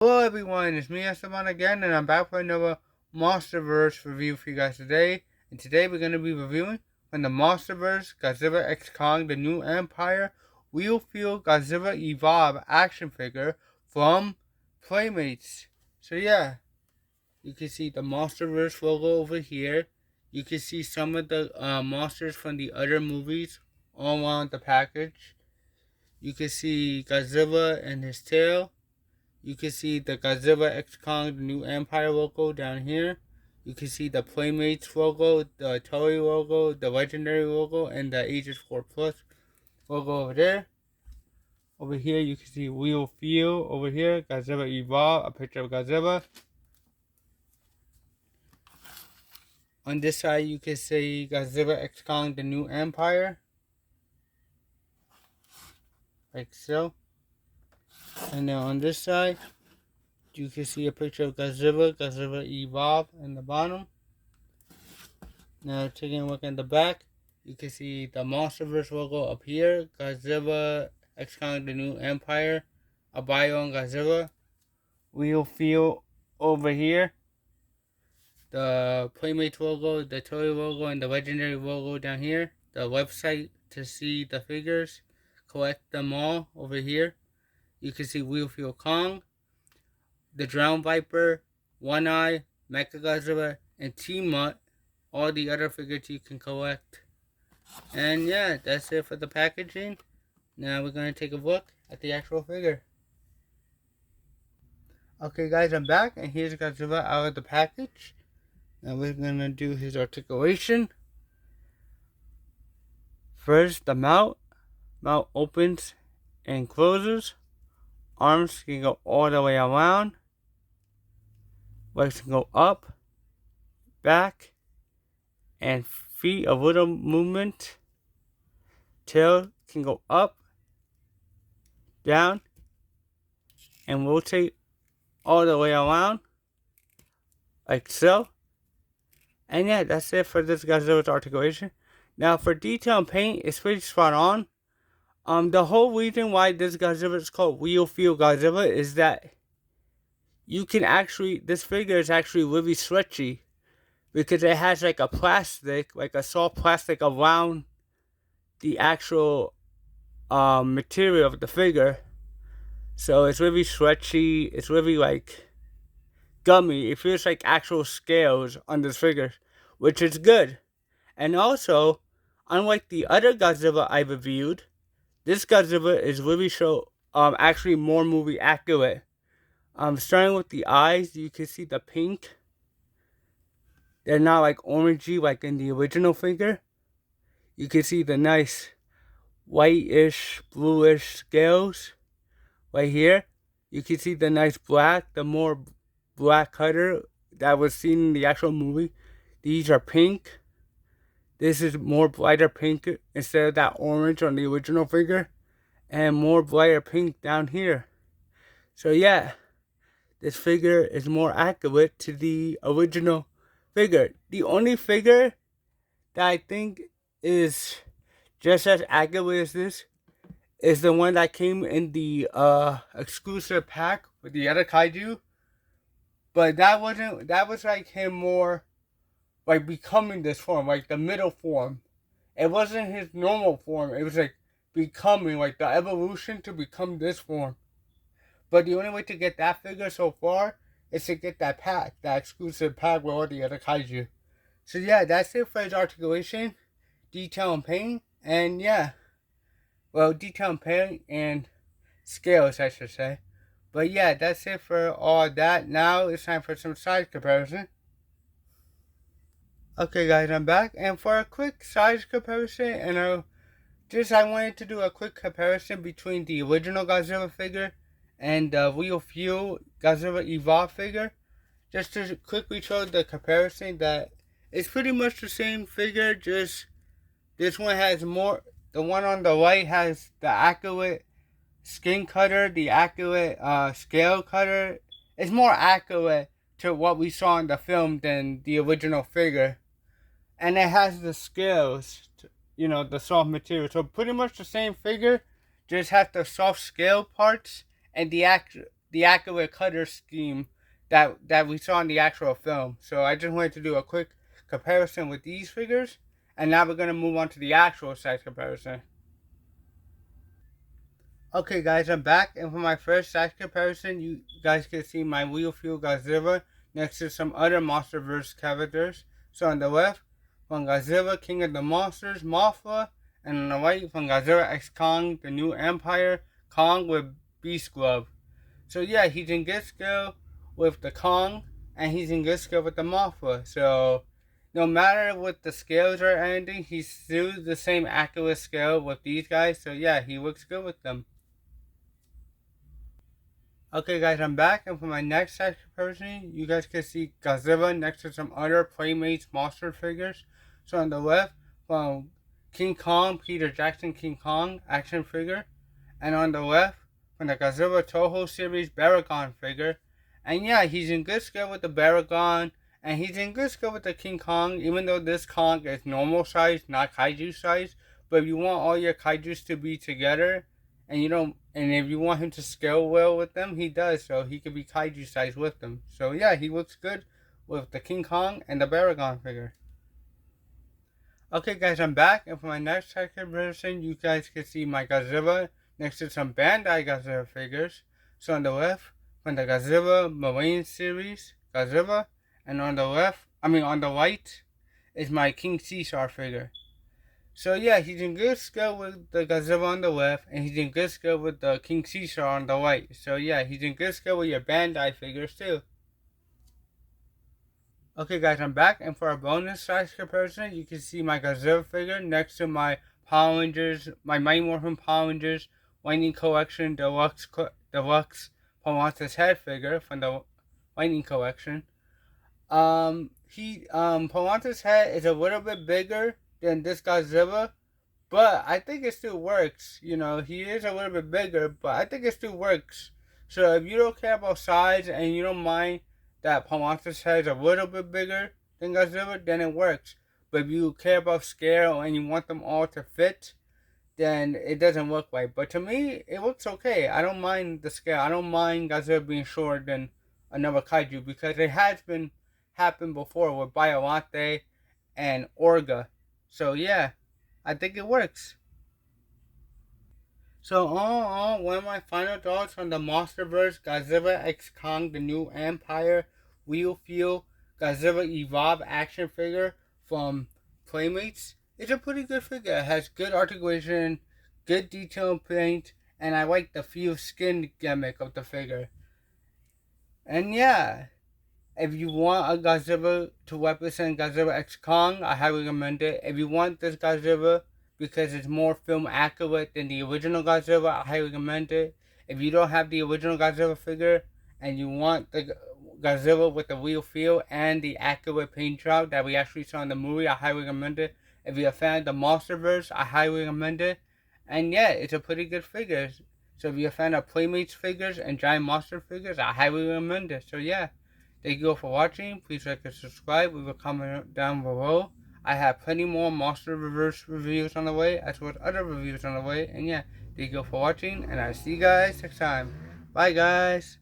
Hello everyone, it's me Esteban again, and I'm back for another Monsterverse review for you guys today. And today we're going to be reviewing from the Monsterverse Godzilla X Kong The New Empire Real Feel Godzilla Evolved action figure from Playmates. So yeah, you can see the Monsterverse logo over here. You can see some of the monsters from the other movies all around the package. You can see Godzilla and his tail. You can see the Godzilla X Kong The New Empire logo down here. You can see the Playmates logo, the Toei logo, the Legendary logo, and the Ages 4 Plus logo over there. Over here, you can see Real Feel over here, Godzilla Evolved, a picture of Godzilla. On this side, you can see Godzilla X Kong The New Empire, like so. And then on this side, you can see a picture of Godzilla Evolved in the bottom. Now taking a look at the back, you can see the Monsterverse logo up here, Godzilla X Kong The New Empire, a bio on Godzilla. Real Feel over here, the Playmates logo, the Toy logo, and the Legendary logo down here. The website to see the figures, collect them all over here. You can see Real Feel Kong, the Drown Viper, One Eye, Mechagodzilla, and T-Mutt. All the other figures you can collect. And yeah, that's it for the packaging. Now we're going to take a look at the actual figure. Okay guys, I'm back, and here's Godzilla out of the package. Now we're going to do his articulation. First, the mouth. Mouth opens and closes. Arms can go all the way around. Legs can go up, back, and feet, a little movement. Tail can go up, down, and rotate all the way around, like so. And yeah, that's it for this Godzilla's articulation. Now for detail and paint, it's pretty spot on. The whole reason why this Godzilla is called Real Feel Godzilla is that you can actually, this figure is actually really stretchy because it has like a plastic, like a soft plastic around the actual material of the figure. So it's really stretchy, it's really like gummy. It feels like actual scales on this figure, which is good. And also, unlike the other Godzilla I reviewed, this Godzilla is really actually more movie accurate. Starting with the eyes, you can see the pink. They're not like orangey like in the original figure. You can see the nice whitish, bluish scales right here. You can see the nice black, the more black color that was seen in the actual movie. These are pink. This is more brighter pink instead of that orange on the original figure. And more brighter pink down here. So yeah, this figure is more accurate to the original figure. The only figure that I think is just as accurate as this is the one that came in the exclusive pack with the other kaiju. But that was like him more like becoming this form, like the middle form. It wasn't his normal form. It was like becoming, like the evolution to become this form. But the only way to get that figure so far is to get that pack, that exclusive pack with all the other kaiju. So yeah, that's it for his articulation, detail and paint, and yeah. Well, detail and paint and scales, I should say. But yeah, that's it for all that. Now it's time for some size comparison. Okay guys, I'm back, and for a quick size comparison, and I wanted to do a quick comparison between the original Godzilla figure and the Real Feel Godzilla Evolved figure. Just to quickly show the comparison that it's pretty much the same figure, just this one has more, the one on the right has the accurate skin cutter, the accurate scale cutter. It's more accurate to what we saw in the film than the original figure. And it has the scales, the soft material. So pretty much the same figure, just has the soft scale parts and the the accurate color scheme that we saw in the actual film. So I just wanted to do a quick comparison with these figures, and now we're gonna move on to the actual size comparison. Okay guys, I'm back, and for my first size comparison, you guys can see my Real Feel Godzilla next to some other Monsterverse characters. So on the left, from Godzilla, King of the Monsters, Mothra, and on the right, from Godzilla X Kong, the New Empire, Kong with Beast Glove. So yeah, he's in good skill with the Kong, and he's in good skill with the Mothra. So no matter what the scales are anything, he's still the same accurate scale with these guys. So yeah, he looks good with them. Okay guys, I'm back, and for my next size comparison, you guys can see Godzilla next to some other Playmates monster figures. So on the left, from King Kong, Peter Jackson King Kong action figure, and on the left, from the Godzilla Toho series Baragon figure. And yeah, he's in good skill with the Baragon, and he's in good skill with the King Kong, even though this Kong is normal size, not kaiju size. But if you want all your kaijus to be together, and if you want him to scale well with them, he does. So he could be kaiju size with them. So yeah, he looks good with the King Kong and the Baragon figure. Okay guys, I'm back, and for my next size comparison, you guys can see my Godzilla next to some Bandai Godzilla figures. So on the left, from the Godzilla Marine series, Godzilla, and on the right, is my King Caesar figure. So yeah, he's in good skill with the Godzilla on the left, and he's in good skill with the King Caesar on the right. So yeah, he's in good skill with your Bandai figures too. Okay guys, I'm back, and for a bonus size comparison, you can see my Godzilla figure next to my Power Rangers, my Mighty Morphin Power Rangers Lightning Collection Deluxe Pocahontas head figure from the Lightning Collection. Pocahontas head is a little bit bigger than this Godzilla, but I think it still works. You know, he is a little bit bigger, but I think it still works. So if you don't care about size and you don't mind that Pocahontas head is a little bit bigger than Godzilla, then it works. But if you care about scale and you want them all to fit, then it doesn't look right. But to me, it looks okay. I don't mind the scale. I don't mind Godzilla being shorter than another kaiju, because it has been happened before with Biolante and Orga. So yeah, I think it works. So all one of my final thoughts on the Monsterverse Godzilla X Kong the New Empire Real Feel Godzilla Evolved action figure from Playmates. It's a pretty good figure. It has good articulation, good detail paint, and I like the feel skin gimmick of the figure. And yeah, if you want a Godzilla to represent Godzilla X Kong, I highly recommend it. If you want this Godzilla because it's more film accurate than the original Godzilla, I highly recommend it. If you don't have the original Godzilla figure and you want the Godzilla with the real feel and the accurate paint job that we actually saw in the movie, I highly recommend it. If you're a fan of the Monsterverse, I highly recommend it. And yeah, it's a pretty good figure. So if you're a fan of Playmates figures and giant monster figures, I highly recommend it. So yeah, thank you all for watching. Please like and subscribe. Leave a comment down below. I have plenty more Monsterverse reviews on the way, as well as other reviews on the way. And yeah, thank you all for watching, and I'll see you guys next time. Bye guys.